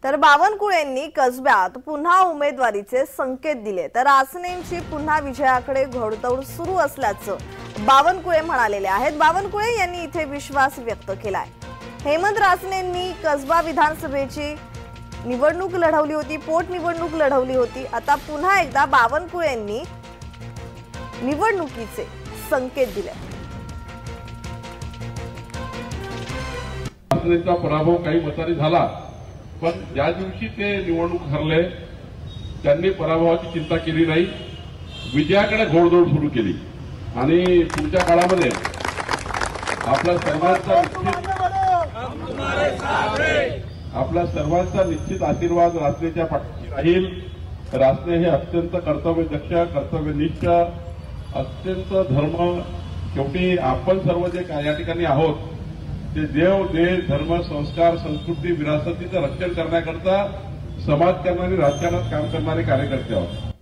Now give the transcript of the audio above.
तर बावनकुळेंनी कसब्यात पुन्हा उमेदवारीचे संकेत दिले। तर रासनेंची पुन्हा विजयाकडे घोडदौड सुरू असल्याचं बावनकुळे म्हणालेले आहेत। बावनकुळे यांनी इथे विश्वास व्यक्त केलाय। हेमंत रासनेंनी कसबा विधानसभेची निवडणूक लढवली होती, पोटनिवडणूक लढवली होती। आता पुन्हा एकदा बावनकुळेंनी निवडणुकीचे संकेत दिले। रासनेंचा पराभव काही मतांनी झाला, पण ज्या दिवशी ते निवडणूक हरले त्यांनी पराभवाची चिंता केली नाही, विजयाकडे घोडदौड सुरू केली। आणि पुढच्या काळामध्ये आपल्या सर्वांचा निश्चित आशीर्वाद रासनेच्या पाठीशी राहील। रासने हे अत्यंत कर्तव्यदक्ष, कर्तव्यनिष्ठ, अत्यंत धर्म, शेवटी आपण सर्व जे या ठिकाणी आहोत ते देव, देश, धर्म, संस्कार, संस्कृती, विरासतीचं रक्षण करण्याकरता समाजकारणाने राजकारणात काम करणारे कार्यकर्ते आहोत।